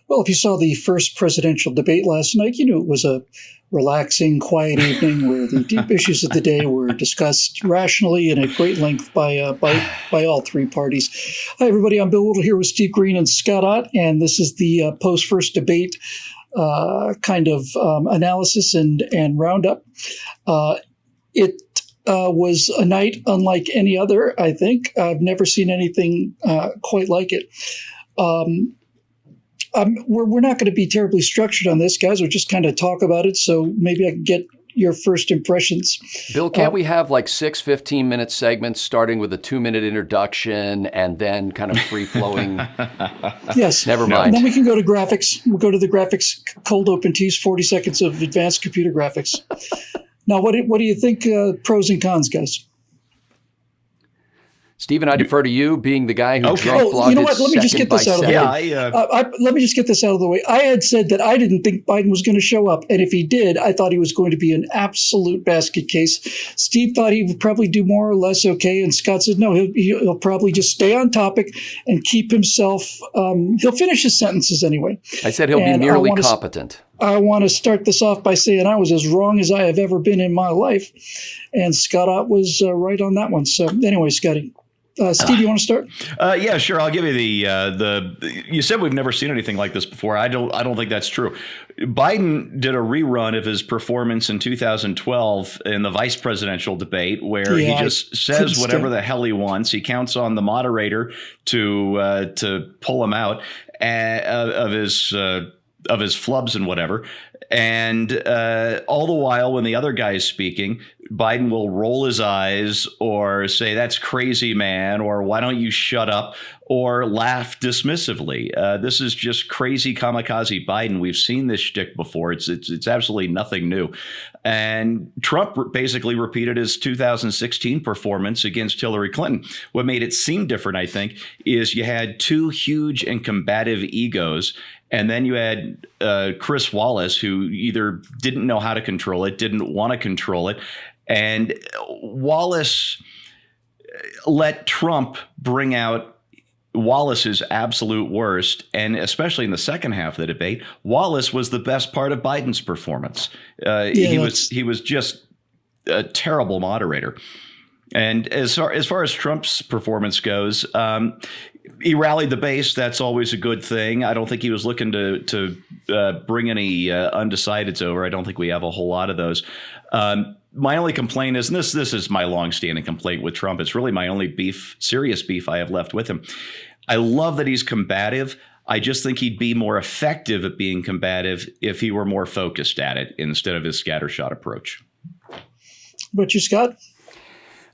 Well, if you saw the first presidential debate last night, you knew it was a relaxing, quiet evening where the deep issues of the day were discussed rationally and at great length by all three parties. Hi, everybody. I'm Bill Whittle here with Steve Green and Scott Ott, and this is the post-first debate kind of analysis and roundup. It was a night unlike any other, I think. I've never seen anything quite like it. We're not going to be terribly structured on this, guys. We'll just kind of talk about it. So maybe I can get your first impressions. Bill, can't we have like 6 15-minute segments starting with a 2-minute introduction and then kind of free-flowing? Yes. Never mind. And then we can go to graphics. We'll go to the graphics cold open tease, 40 seconds of advanced computer graphics. Now, what do you think, pros and cons, guys? Stephen, I defer to you, being the guy who drunk blogged you know what? Let me just get this out of the way. Let me just get this out of the way. I had said that I didn't think Biden was going to show up, and if he did, I thought he was going to be an absolute basket case. Steve thought he would probably do more or less okay, and Scott said no, he'll probably just stay on topic and keep himself. He'll finish his sentences anyway. I said he'll be merely competent. I want to start this off by saying I was as wrong as I have ever been in my life, and Scott Ott was right on that one. So anyway, Scotty. Steve, you want to start? Yeah, sure. I'll give you the. You said we've never seen anything like this before. I don't think that's true. Biden did a rerun of his performance in 2012 in the vice presidential debate, where he just says whatever the hell he wants. He counts on the moderator to pull him out of his flubs and whatever. And all the while, when the other guy is speaking, Biden will roll his eyes or say, "That's crazy, man," or "Why don't you shut up?" or laugh dismissively. This is just crazy kamikaze Biden. We've seen this shtick before. It's absolutely nothing new. And Trump basically repeated his 2016 performance against Hillary Clinton. What made it seem different, I think, is you had two huge and combative egos. And then you had Chris Wallace, who either didn't know how to control it, didn't want to control it. And Wallace let Trump bring out Wallace's absolute worst. And especially in the second half of the debate, Wallace was the best part of Biden's performance. He was just a terrible moderator. And as far as Trump's performance goes, he rallied the base. That's always a good thing. I don't think he was looking to bring any undecideds over. I don't think we have a whole lot of those. My only complaint is, and this is my longstanding complaint with Trump. It's really my only serious beef I have left with him. I love that he's combative. I just think he'd be more effective at being combative if he were more focused at it instead of his scattershot approach. But you, Scott?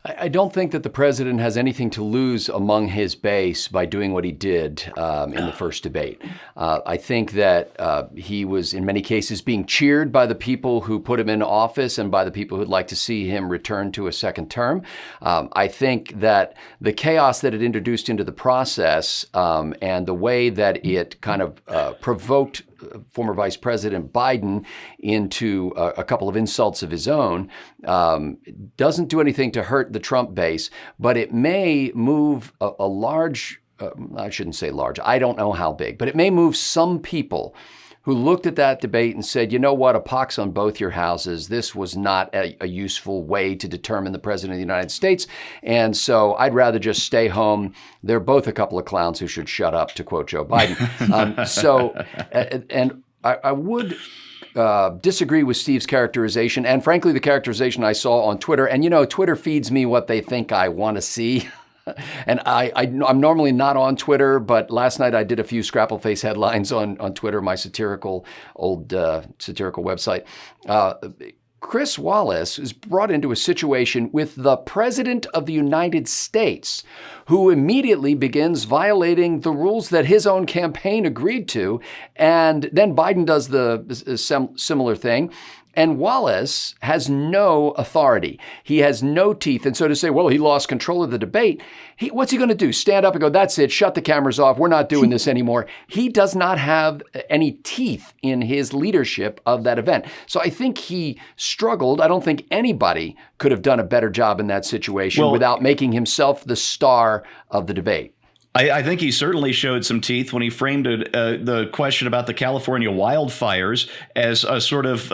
I don't think that the president has anything to lose among his base by doing what he did in the first debate. I think that he was, in many cases, being cheered by the people who put him in office and by the people who'd like to see him return to a second term. I think that the chaos that it introduced into the process and the way that it kind of provoked former Vice President Biden into a couple of insults of his own doesn't do anything to hurt the Trump base, but it may move a large, I shouldn't say large, I don't know how big, but it may move some people who looked at that debate and said, you know what, a pox on both your houses. This was not a useful way to determine the president of the United States. And so I'd rather just stay home. They're both a couple of clowns who should shut up, to quote Joe Biden. And I would disagree with Steve's characterization, and frankly, the characterization I saw on Twitter. And, you know, Twitter feeds me what they think I want to see. And I'm normally not on Twitter, but last night I did a few Scrapple Face headlines on Twitter, my satirical website. Chris Wallace is brought into a situation with the President of the United States, who immediately begins violating the rules that his own campaign agreed to. And then Biden does the similar thing. And Wallace has no authority. He has no teeth. And so to say, well, he lost control of the debate, what's he going to do? Stand up and go, that's it, shut the cameras off, we're not doing this anymore. He does not have any teeth in his leadership of that event. So I think he struggled. I don't think anybody could have done a better job in that situation without making himself the star of the debate. I think he certainly showed some teeth when he framed the question about the California wildfires as a sort of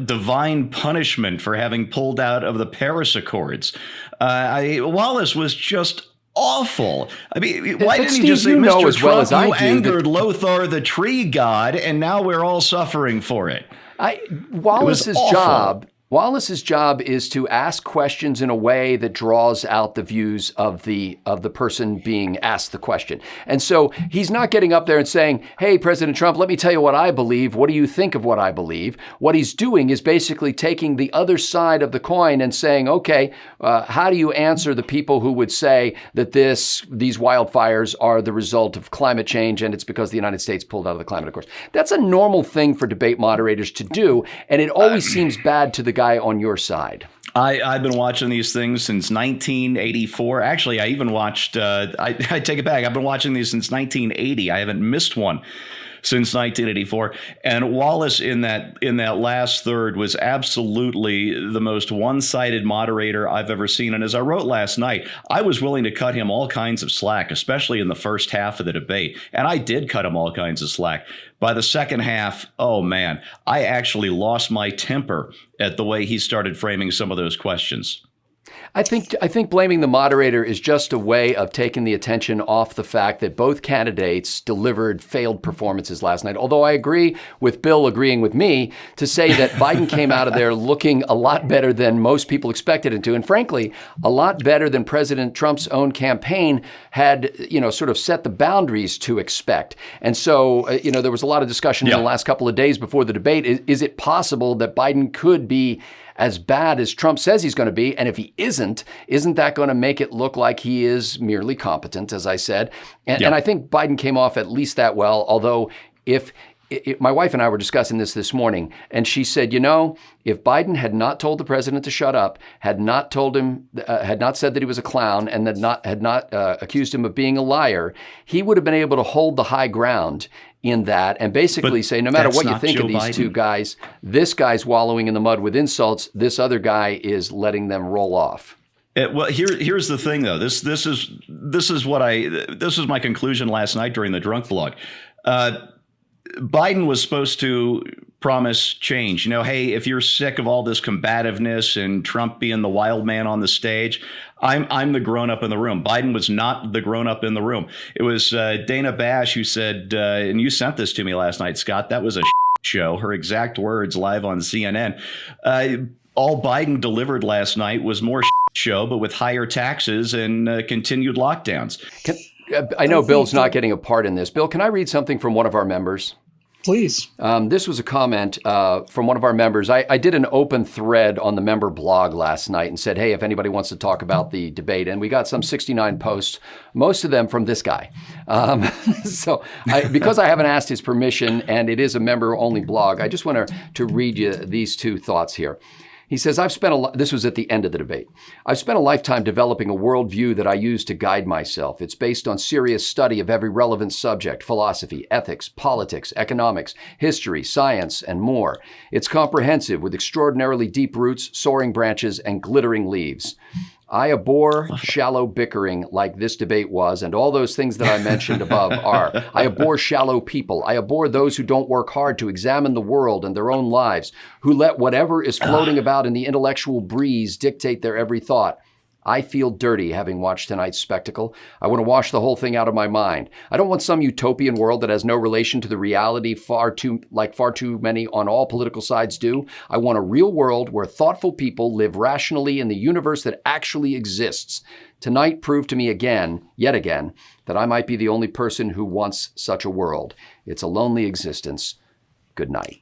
divine punishment for having pulled out of the Paris Accords. Wallace was just awful. I mean, why didn't he just say, Mr. Trump, you angered Lothar the tree god, and now we're all suffering for it? Wallace's job is to ask questions in a way that draws out the views of the person being asked the question. And so he's not getting up there and saying, hey, President Trump, let me tell you what I believe. What do you think of what I believe? What he's doing is basically taking the other side of the coin and saying, okay, how do you answer the people who would say that these wildfires are the result of climate change and it's because the United States pulled out of the climate accords? That's a normal thing for debate moderators to do, and it always seems bad to the guy on your side. I've been watching these things since 1984. Actually, I even watched, I take it back. I've been watching these since 1980. I haven't missed one since 1984. And Wallace in that last third was absolutely the most one-sided moderator I've ever seen. And as I wrote last night, I was willing to cut him all kinds of slack, especially in the first half of the debate. And I did cut him all kinds of slack. By the second half, oh man, I actually lost my temper at the way he started framing some of those questions. I think blaming the moderator is just a way of taking the attention off the fact that both candidates delivered failed performances last night. Although I agree with Bill agreeing with me to say that Biden came out of there looking a lot better than most people expected him to. And frankly, a lot better than President Trump's own campaign had, sort of set the boundaries to expect. And so, there was a lot of discussion in the last couple of days before the debate. Is it possible that Biden could be as bad as Trump says he's going to be? And if he isn't that going to make it look like he is merely competent, as I said? And I think Biden came off at least that well, although if my wife and I were discussing this morning, and she said, if Biden had not told the president to shut up, had not told him, had not said that he was a clown, and had not accused him of being a liar, he would have been able to hold the high ground in that and basically say, no matter what you think of these two guys, this guy's wallowing in the mud with insults, this other guy is letting them roll off. Well, here's the thing, though. This is my conclusion last night during the drunk vlog. Biden was supposed to promise change. Hey, if you're sick of all this combativeness and Trump being the wild man on the stage, I'm the grown up in the room. Biden was not the grown up in the room. It was Dana Bash who said, and you sent this to me last night, Scott, that was a show. Her exact words live on CNN. All Biden delivered last night was more show, but with higher taxes and continued lockdowns. I know Bill's not getting a part in this. Bill, can I read something from one of our members? Please. This was a comment from one of our members. I did an open thread on the member blog last night and said, hey, if anybody wants to talk about the debate, and we got some 69 posts, most of them from this guy. So because I haven't asked his permission and it is a member-only blog, I just want to read you these two thoughts here. He says, this was at the end of the debate. I've spent a lifetime developing a worldview that I use to guide myself. It's based on serious study of every relevant subject, philosophy, ethics, politics, economics, history, science, and more. It's comprehensive with extraordinarily deep roots, soaring branches, and glittering leaves. I abhor shallow bickering like this debate was, and all those things that I mentioned above are. I abhor shallow people. I abhor those who don't work hard to examine the world and their own lives, who let whatever is floating about in the intellectual breeze dictate their every thought. I feel dirty having watched tonight's spectacle. I want to wash the whole thing out of my mind. I don't want some utopian world that has no relation to the reality far too many on all political sides do. I want a real world where thoughtful people live rationally in the universe that actually exists. Tonight proved to me yet again, that I might be the only person who wants such a world. It's a lonely existence. Good night.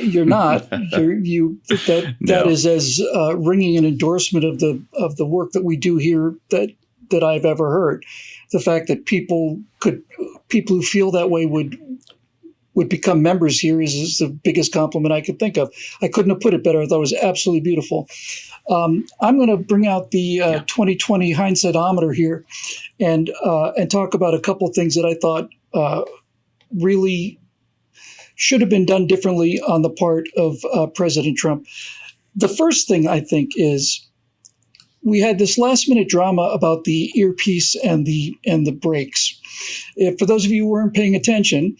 You're not. That is as ringing an endorsement of the work that we do here that I've ever heard. The fact that people who feel that way would become members here is the biggest compliment I could think of. I couldn't have put it better. I thought it was absolutely beautiful. I'm going to bring out the 2020 hindsight-ometer here and talk about a couple of things that I thought really should have been done differently on the part of President Trump. The first thing I think is we had this last minute drama about the earpiece and the brakes. For those of you who weren't paying attention,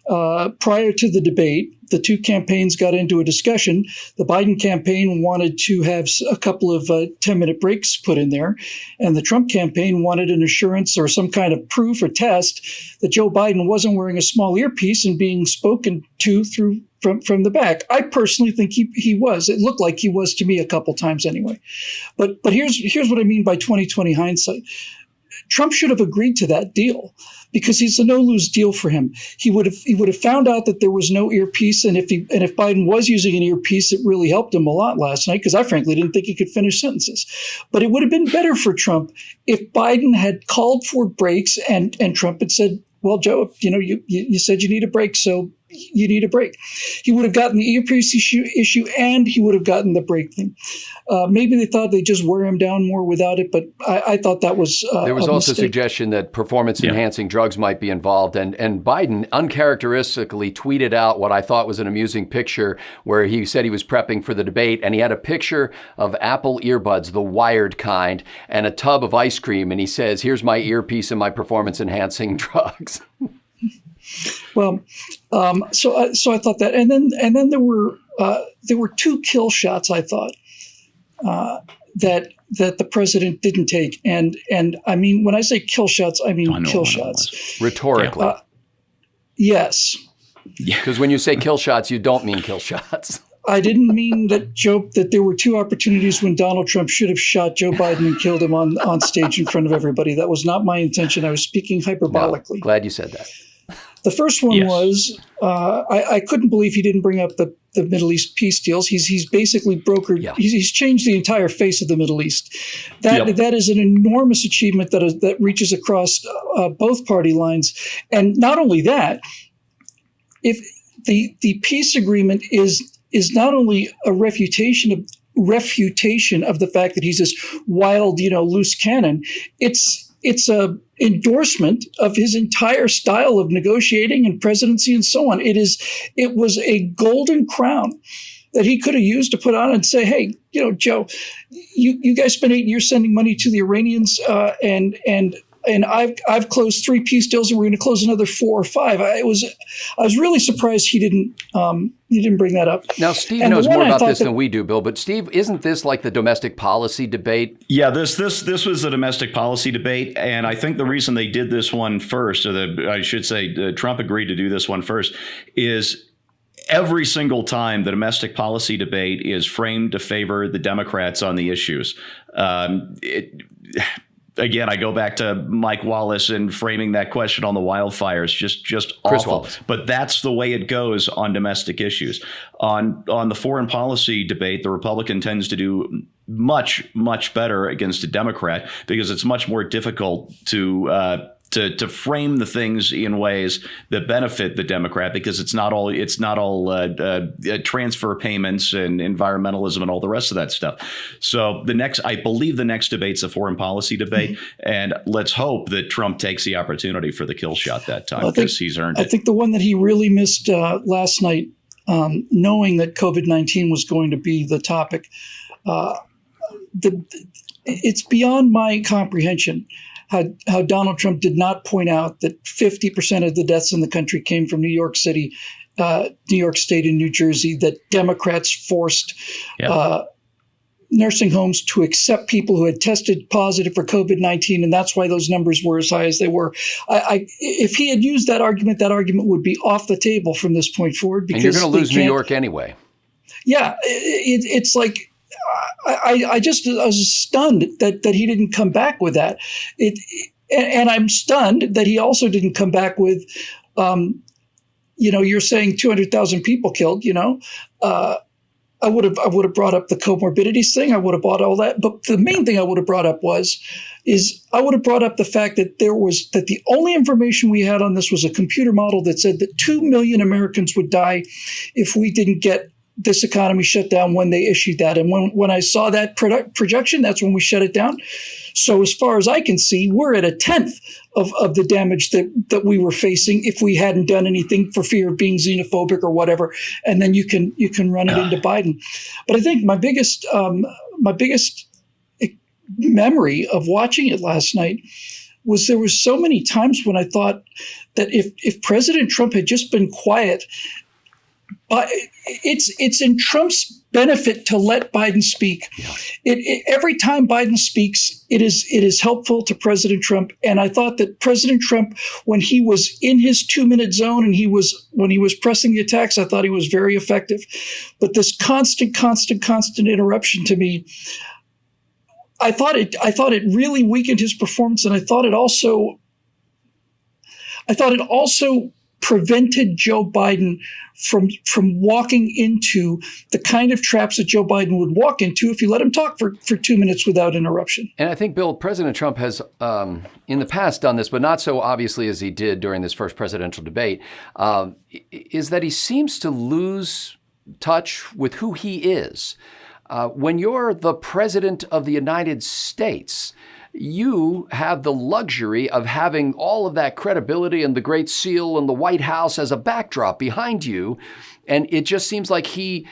prior to the debate, the two campaigns got into a discussion. The Biden campaign wanted to have a couple of 10-minute breaks put in there, and the Trump campaign wanted an assurance or some kind of proof or test that Joe Biden wasn't wearing a small earpiece and being spoken to from the back. I personally think he was. It looked like he was to me a couple times anyway. But here's what I mean by 20/20 hindsight. Trump should have agreed to that deal because it's a no-lose deal for him. He would have found out that there was no earpiece, and if Biden was using an earpiece, it really helped him a lot last night because I frankly didn't think he could finish sentences. But it would have been better for Trump if Biden had called for breaks and Trump had said, "Well, Joe, you said you need a break, so you need a break." He would have gotten the earpiece issue and he would have gotten the break thing. Maybe they thought they'd just wear him down more without it, but I thought that was there was a also mistake. suggestion that performance-enhancing drugs might be involved, and Biden uncharacteristically tweeted out what I thought was an amusing picture where he said he was prepping for the debate, and he had a picture of Apple earbuds, the wired kind, and a tub of ice cream, and he says, "Here's my earpiece and my performance-enhancing drugs." Well, so I thought that, and then there were two kill shots I thought that the president didn't take, and I mean when I say kill shots, I mean kill shots. Rhetorically, yes. Because when you say kill shots, you don't mean kill shots. I didn't mean that there were two opportunities when Donald Trump should have shot Joe Biden and killed him on stage in front of everybody. That was not my intention. I was speaking hyperbolically. No, glad you said that. The first one was I couldn't believe he didn't bring up the Middle East peace deals. He's basically brokered. Yeah. He's changed the entire face of the Middle East. That is an enormous achievement that reaches across both party lines. And not only that, if the peace agreement is not only a refutation of the fact that he's this wild, loose cannon, it's a endorsement of his entire style of negotiating and presidency and so on. It was a golden crown that he could have used to put on and say, "Hey, Joe, you guys spent 8 years sending money to the Iranians, and I've closed 3 peace deals, and we're going to close another 4 or 5." I was really surprised he didn't bring that up. Now, Steve knows more about this than we do, Bill. But Steve, isn't this like the domestic policy debate? Yeah, this was a domestic policy debate, and I think the reason they did this one first, Trump agreed to do this one first, is every single time the domestic policy debate is framed to favor the Democrats on the issues. Again, I go back to Mike Wallace and framing that question on the wildfires, just awful. Wallace. But that's the way it goes on domestic issues. On the foreign policy debate, the Republican tends to do much, much better against a Democrat because it's much more difficult to frame the things in ways that benefit the Democrat because it's not all transfer payments and environmentalism and all the rest of that stuff. So I believe the next debate's a foreign policy debate, and let's hope that Trump takes the opportunity for the kill shot that time because he's earned it. I think the one that he really missed last night, knowing that COVID-19 was going to be the topic, it's beyond my comprehension. How Donald Trump did not point out that 50% of the deaths in the country came from New York City, New York State, and New Jersey, that Democrats forced nursing homes to accept people who had tested positive for COVID-19, and that's why those numbers were as high as they were. If he had used that argument would be off the table from this point forward. Because and you're going to lose New York anyway. Yeah, it's like, I was stunned that he didn't come back with that. And I'm stunned that he also didn't come back with, you're saying 200,000 people killed. I would have brought up the comorbidities thing. I would have brought all that. But the main thing I would have brought up is I would have brought up the fact that that the only information we had on this was a computer model that said that 2 million Americans would die if we didn't get this economy shut down when they issued that. And when I saw that projection, that's when we shut it down. So as far as I can see, we're at 1/10 of the damage that we were facing if we hadn't done anything for fear of being xenophobic or whatever. And then you can run it into Biden. But I think my biggest memory of watching it last night was there were so many times when I thought that if President Trump had just been quiet, it's in Trump's benefit to let Biden speak. Every time Biden speaks, it is helpful to President Trump. And I thought that President Trump, when he was in his 2-minute zone and when he was pressing the attacks, I thought he was very effective. But this constant interruption to me, I thought it really weakened his performance, and I thought it also prevented Joe Biden from walking into the kind of traps that Joe Biden would walk into if you let him talk for 2 minutes without interruption. And I think, Bill, President Trump has in the past done this, but not so obviously as he did during this first presidential debate, is that he seems to lose touch with who he is. When you're the president of the United States, you have the luxury of having all of that credibility and the Great Seal and the White House as a backdrop behind you. And it just seems like he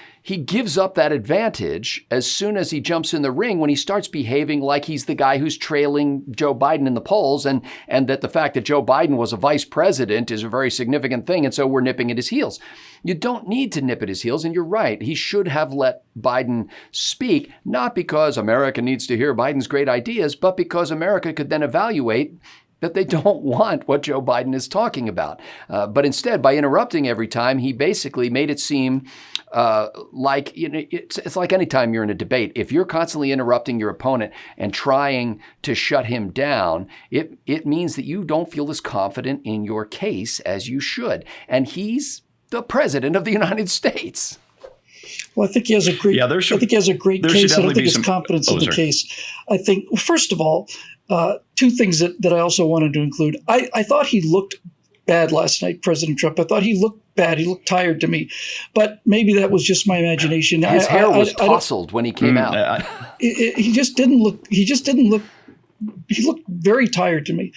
gives up that advantage as soon as he jumps in the ring, when he starts behaving like he's the guy who's trailing Joe Biden in the polls, and that the fact that Joe Biden was a vice president is a very significant thing. And so we're nipping at his heels. You don't need to nip at his heels. And you're right. He should have let Biden speak, not because America needs to hear Biden's great ideas, but because America could then evaluate that they don't want what Joe Biden is talking about. But instead, by interrupting every time, he basically made it seem like, it's like any time you're in a debate. If you're constantly interrupting your opponent and trying to shut him down, it means that you don't feel as confident in your case as you should. And he's the president of the United States. Well, I think he has a great. I think he has a great case. I don't think his confidence in the case. I think, first of all, two things that I also wanted to include. I thought he looked bad last night, President Trump. I thought he looked bad. He looked tired to me, but maybe that was just my imagination. His hair was tousled when he came out. He just didn't look. He looked very tired to me.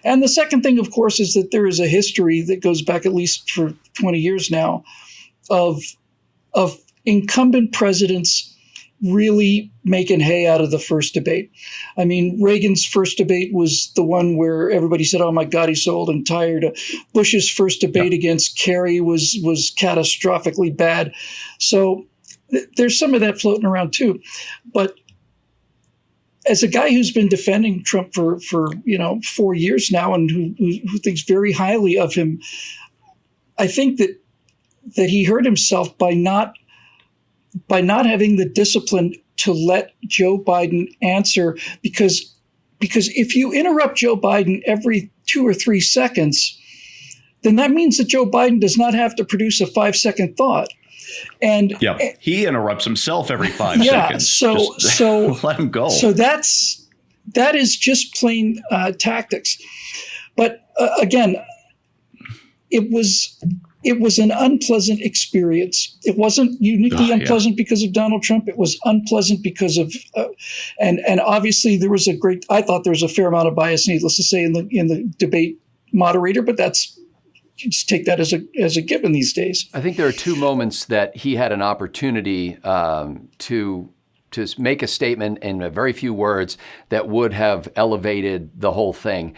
And the second thing, of course, is that there is a history that goes back at least for 20 years now of incumbent presidents really making hay out of the first debate. I mean, Reagan's first debate was the one where everybody said, oh my God, he's so old and tired. Bush's first debate against Kerry was catastrophically bad. So there's some of that floating around too. But as a guy who's been defending Trump for 4 years now, and who thinks very highly of him, I think that he hurt himself by not having the discipline to let Joe Biden answer, because if you interrupt Joe Biden every 2 or 3 seconds, then that means that Joe Biden does not have to produce a 5-second thought. And he interrupts himself every 5 seconds. So let him go. So that is just plain tactics. But again, it was an unpleasant experience. It wasn't uniquely unpleasant because of Donald Trump. It was unpleasant because of, and obviously I thought there was a fair amount of bias, needless to say, in the debate moderator. But you just take that as a given these days. I think there are two moments that he had an opportunity to make a statement in a very few words that would have elevated the whole thing.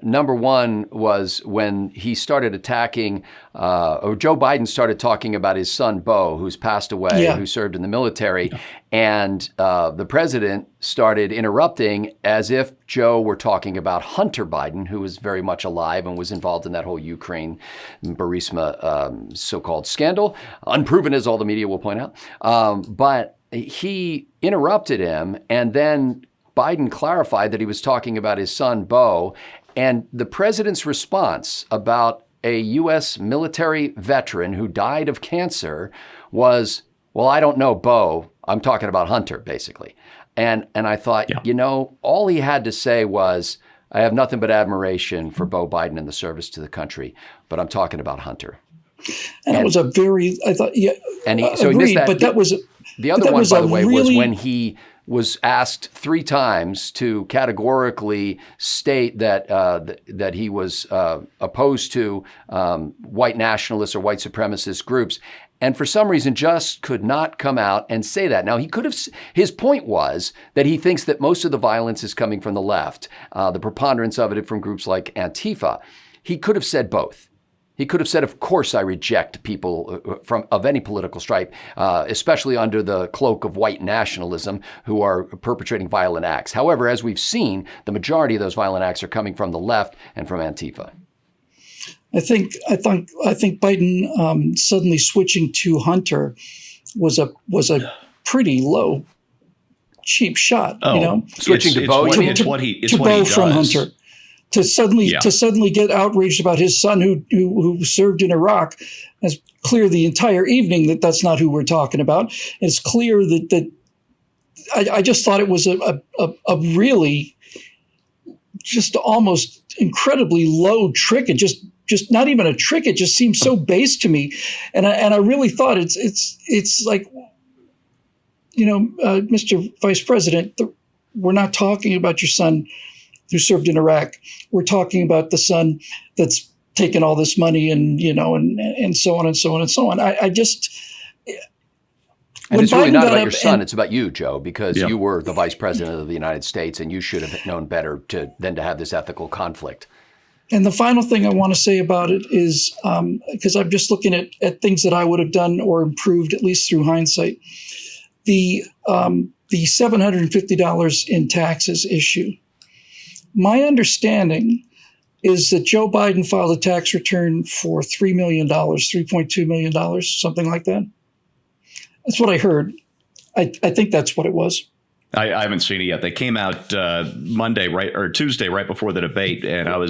Number one was when he started attacking, or Joe Biden started talking about his son, Beau, who's passed away, who served in the military. And the president started interrupting as if Joe were talking about Hunter Biden, who was very much alive and was involved in that whole Ukraine Burisma so-called scandal. Unproven, as all the media will point out. But he interrupted him, and then Biden clarified that he was talking about his son, Beau. And the president's response about a U.S. military veteran who died of cancer was, well, I don't know Beau. I'm talking about Hunter, basically. And I thought, all he had to say was, I have nothing but admiration for Beau Biden and the service to the country, but I'm talking about Hunter. And it was a very, I thought, yeah, and he agreed, missed that. but that was the other one, by the way, was when he was asked 3 times to categorically state that that he was opposed to white nationalists or white supremacist groups. And for some reason, just could not come out and say that. Now, he could have. His point was that he thinks that most of the violence is coming from the left, the preponderance of it from groups like Antifa. He could have said both. He could have said, of course, I reject people of any political stripe, especially under the cloak of white nationalism, who are perpetrating violent acts. However, as we've seen, the majority of those violent acts are coming from the left and from Antifa. I think Biden suddenly switching to Hunter was a pretty low, cheap shot. Switching to Bo from Hunter. To suddenly get outraged about his son who served in Iraq, it's clear the entire evening that that's not who we're talking about. It's clear that I just thought it was a really just almost incredibly low trick. It just not even a trick. It just seems so base to me, and I really thought it's like, Mr. Vice President, we're not talking about your son who served in Iraq. We're talking about the son that's taken all this money and so on and so on and so on. I just. And it's really not about your son. It's about you, Joe, because you were the vice president of the United States and you should have known better than to have this ethical conflict. And the final thing I want to say about it is, because I'm just looking at things that I would have done or improved, at least through hindsight, the $750 in taxes issue. My understanding is that Joe Biden filed a tax return for $3 million, $3.2 million, something like that. That's what I heard. I think that's what it was. I haven't seen it yet. They came out Tuesday, right before the debate, and I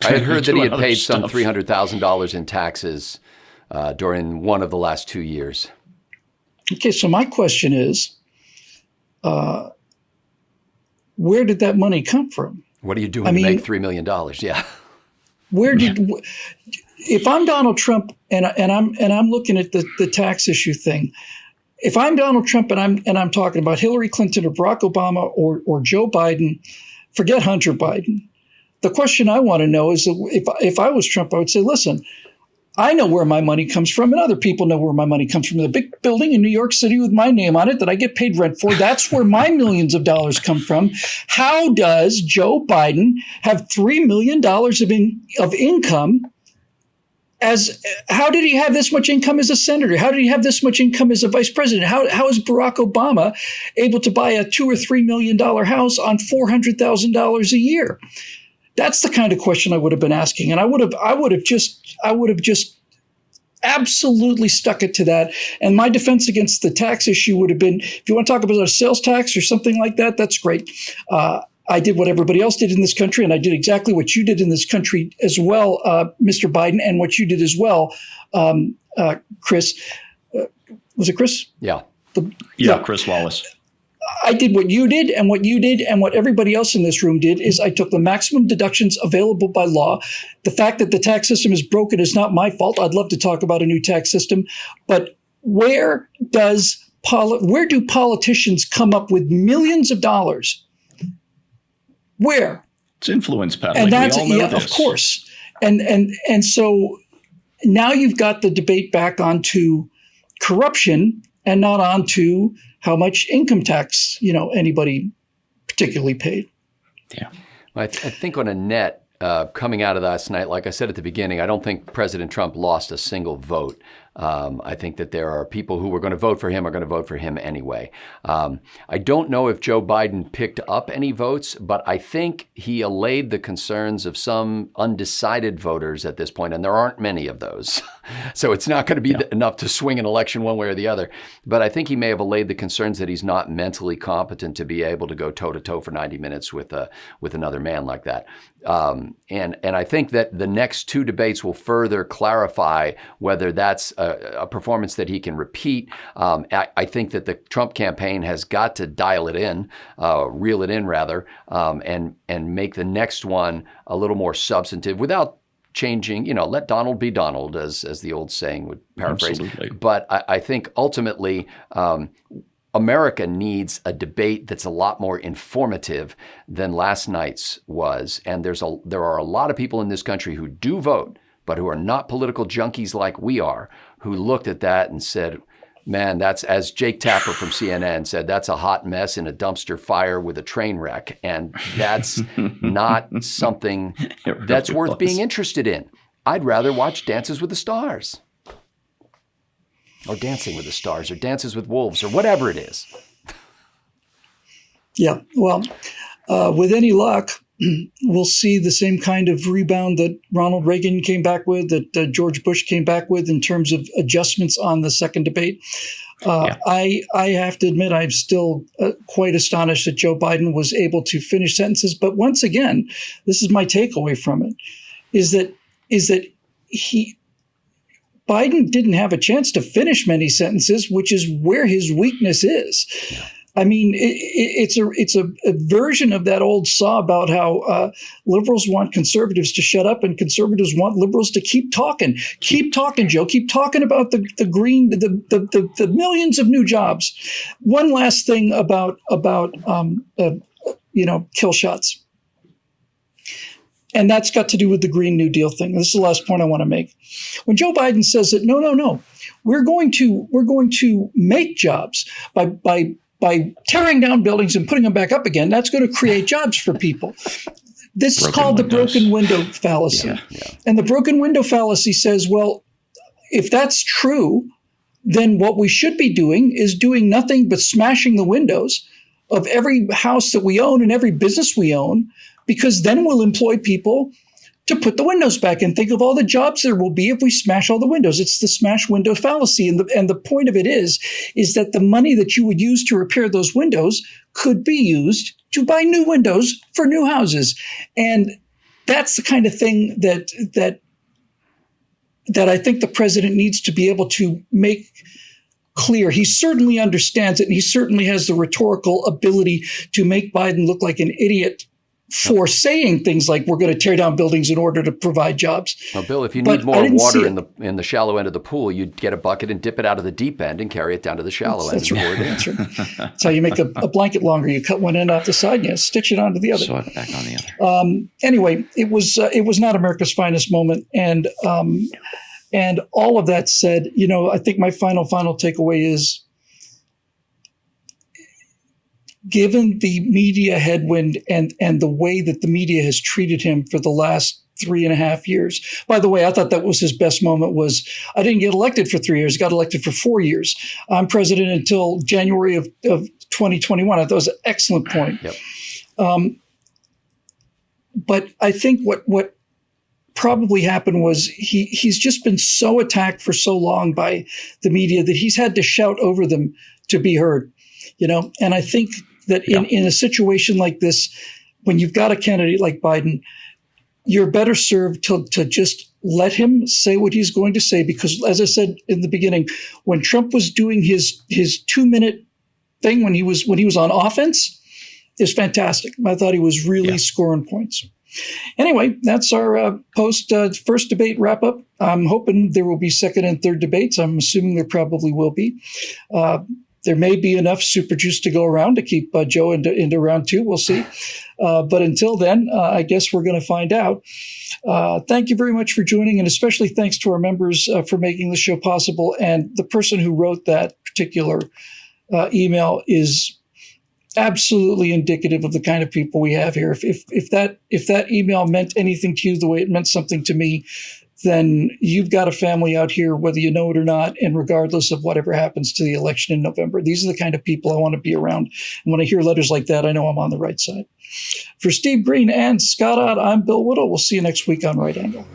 had heard that he had paid some $300,000 in taxes during one of the last 2 years. Okay, so my question is, where did that money come from? What are you doing to make $3 million? Yeah. If I'm Donald Trump and I'm looking at the tax issue thing, if I'm Donald Trump and I'm talking about Hillary Clinton or Barack Obama or Joe Biden, forget Hunter Biden. The question I want to know is, if I was Trump, I would say, listen, I know where my money comes from, and other people know where my money comes from. The big building in New York City with my name on it that I get paid rent for, that's where my millions of dollars come from. How does Joe Biden have $3 million of income? How did he have this much income as a senator? How did he have this much income as a vice president? How is Barack Obama able to buy a $2 or $3 million house on $400,000 a year? That's the kind of question I would have been asking, and I would have just absolutely stuck it to that. And my defense against the tax issue would have been, if you want to talk about a sales tax or something like that, that's great. I did what everybody else did in this country, and I did exactly what you did in this country as well, Mr. Biden, and what you did as well, Chris. Was it Chris? Yeah. Chris Wallace. I did what you did, and what you did, and what everybody else in this room did is I took the maximum deductions available by law. The fact that the tax system is broken is not my fault. I'd love to talk about a new tax system, but where do politicians come up with millions of dollars? Where? It's influence peddling. We all know this. Of course. And so now you've got the debate back onto corruption and not onto how much income tax, anybody particularly paid. Yeah. I think on a net, coming out of last night, like I said at the beginning, I don't think President Trump lost a single vote. I think that there are people who were going to vote for him are going to vote for him anyway. I don't know if Joe Biden picked up any votes, but I think he allayed the concerns of some undecided voters at this point, and there aren't many of those. So it's not going to be enough to swing an election one way or the other. But I think he may have allayed the concerns that he's not mentally competent to be able to go toe-to-toe for 90 minutes with another man like that. And I think that the next 2 debates will further clarify whether that's a performance that he can repeat. I think that the Trump campaign has got to dial it in, reel it in rather, and make the next one a little more substantive without changing, let Donald be Donald, as the old saying would paraphrase. Absolutely. But I think ultimately America needs a debate that's a lot more informative than last night's was. And there are a lot of people in this country who do vote, but who are not political junkies like we are, who looked at that and said, man, that's, as Jake Tapper from CNN said, that's a hot mess in a dumpster fire with a train wreck. And that's not something that's worth being interested in. I'd rather watch Dances with the Stars, or Dancing with the Stars, or Dances with Wolves, or whatever it is. Yeah, well, with any luck, we'll see the same kind of rebound that Ronald Reagan came back with, that George Bush came back with in terms of adjustments on the second debate. I have to admit, I'm still quite astonished that Joe Biden was able to finish sentences. But once again, this is my takeaway from it, is that Biden didn't have a chance to finish many sentences, which is where his weakness is. I mean, it's a version of that old saw about how liberals want conservatives to shut up and conservatives want liberals to keep talking. Keep talking, Joe. Keep talking about the millions of new jobs. One last thing about kill shots. And that's got to do with the Green New Deal thing. This is the last point I want to make. When Joe Biden says that, no, we're going to make jobs by tearing down buildings and putting them back up again, that's going to create jobs for people. This is called the broken window fallacy. Yeah. And the broken window fallacy says, well, if that's true, then what we should be doing is doing nothing but smashing the windows of every house that we own and every business we own, because then we'll employ people to put the windows back and think of all the jobs there will be if we smash all the windows. It's the smash window fallacy. And the point of it is that the money that you would use to repair those windows could be used to buy new windows for new houses. And that's the kind of thing that I think the president needs to be able to make clear. He certainly understands it, and he certainly has the rhetorical ability to make Biden look like an idiot for saying things like we're going to tear down buildings in order to provide jobs. Well, Bill, if you need more water in the shallow end of the pool, you'd get a bucket and dip it out of the deep end and carry it down to the shallow end. That's right. That's how you make a blanket longer. You cut one end off the side and you stitch it onto the other. Sew it back on the other. Anyway, it was not America's finest moment, and all of that said, I think my final takeaway is, given the media headwind and the way that the media has treated him for the last 3.5 years. By the way, I thought that was his best moment. Was I didn't get elected for 3 years, got elected for 4 years. I'm president until January of 2021. I thought it was an excellent point. Yep. But I think what probably happened was he's just been so attacked for so long by the media that he's had to shout over them to be heard. And I think that in a situation like this, when you've got a candidate like Biden, you're better served to just let him say what he's going to say. Because as I said in the beginning, when Trump was doing his 2-minute thing, when he was on offense, it was fantastic. I thought he was really scoring points. Anyway, that's our first debate wrap up. I'm hoping there will be second and third debates. I'm assuming there probably will be. There may be enough super juice to go around to keep Joe into round 2. We'll see. But until then, I guess we're going to find out. Thank you very much for joining, and especially thanks to our members for making the show possible. And the person who wrote that particular email is absolutely indicative of the kind of people we have here. If that email meant anything to you the way it meant something to me, then you've got a family out here, whether you know it or not, and regardless of whatever happens to the election in November. These are the kind of people I want to be around. And when I hear letters like that, I know I'm on the right side. For Steve Green and Scott Ott, I'm Bill Whittle. We'll see you next week on Right Angle.